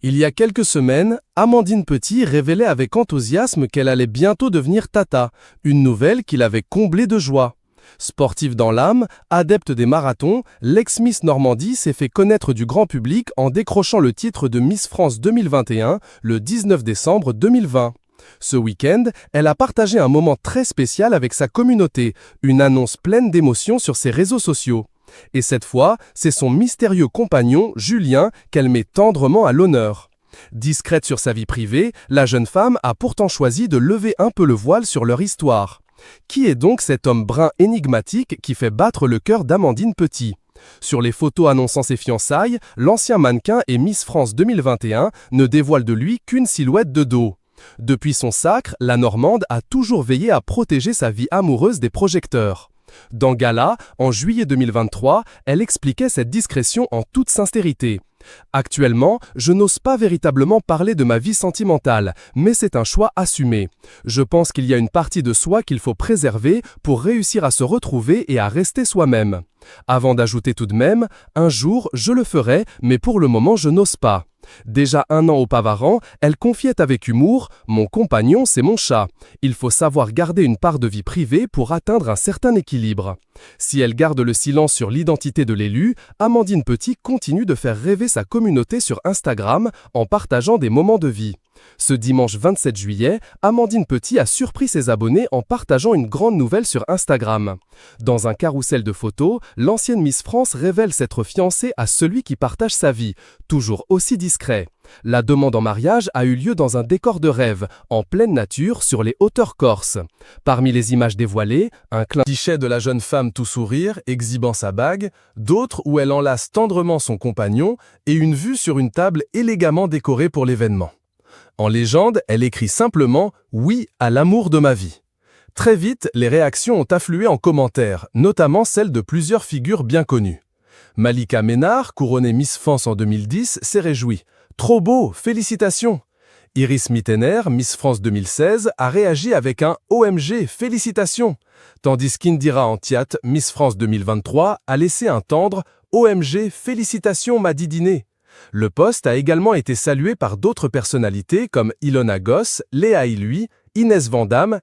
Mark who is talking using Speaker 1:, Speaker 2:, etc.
Speaker 1: Il y a quelques semaines, Amandine Petit révélait avec enthousiasme qu'elle allait bientôt devenir tata, une nouvelle qui l'avait comblée de joie. Sportive dans l'âme, adepte des marathons, l'ex-Miss Normandie s'est fait connaître du grand public en décrochant le titre de Miss France 2021 le 19 décembre 2020. Ce week-end, elle a partagé un moment très spécial avec sa communauté, une annonce pleine d'émotions sur ses réseaux sociaux. Et cette fois, c'est son mystérieux compagnon, Julien, qu'elle met tendrement à l'honneur. Discrète sur sa vie privée, la jeune femme a pourtant choisi de lever un peu le voile sur leur histoire. Qui est donc cet homme brun énigmatique qui fait battre le cœur d'Amandine Petit ? Sur les photos annonçant ses fiançailles, l'ancien mannequin et Miss France 2021 ne dévoile de lui qu'une silhouette de dos. Depuis son sacre, la Normande a toujours veillé à protéger sa vie amoureuse des projecteurs. Dans Gala, en juillet 2023, elle expliquait cette discrétion en toute sincérité. Actuellement, je n'ose pas véritablement parler de ma vie sentimentale, mais c'est un choix assumé. Je pense qu'il y a une partie de soi qu'il faut préserver pour réussir à se retrouver et à rester soi-même. Avant d'ajouter tout de même, un jour je le ferai, mais pour le moment je n'ose pas. Déjà 1 an auparavant, elle confiait avec humour « Mon compagnon, c'est mon chat. Il faut savoir garder une part de vie privée pour atteindre un certain équilibre. » Si elle garde le silence sur l'identité de l'élu, Amandine Petit continue de faire rêver sa communauté sur Instagram en partageant des moments de vie. Ce dimanche 27 juillet, Amandine Petit a surpris ses abonnés en partageant une grande nouvelle sur Instagram. Dans un carrousel de photos, l'ancienne Miss France révèle s'être fiancée à celui qui partage sa vie, toujours aussi discret. La demande en mariage a eu lieu dans un décor de rêve, en pleine nature, sur les hauteurs corses. Parmi les images dévoilées, un clin d'œil de la jeune femme tout sourire, exhibant sa bague, d'autres où elle enlace tendrement son compagnon et une vue sur une table élégamment décorée pour l'événement. En légende, elle écrit simplement « Oui à l'amour de ma vie ». Très vite, les réactions ont afflué en commentaires, notamment celles de plusieurs figures bien connues. Malika Ménard, couronnée Miss France en 2010, s'est réjouie. « Trop beau, félicitations !» Iris Mittener, Miss France 2016, a réagi avec un « OMG, félicitations !» Tandis qu'Indira Antiat, Miss France 2023, a laissé entendre « OMG, félicitations ma Didiné !» Le post a également été salué par d'autres personnalités comme Ilona Goss, Léa Ilouis, Inès Vandamme,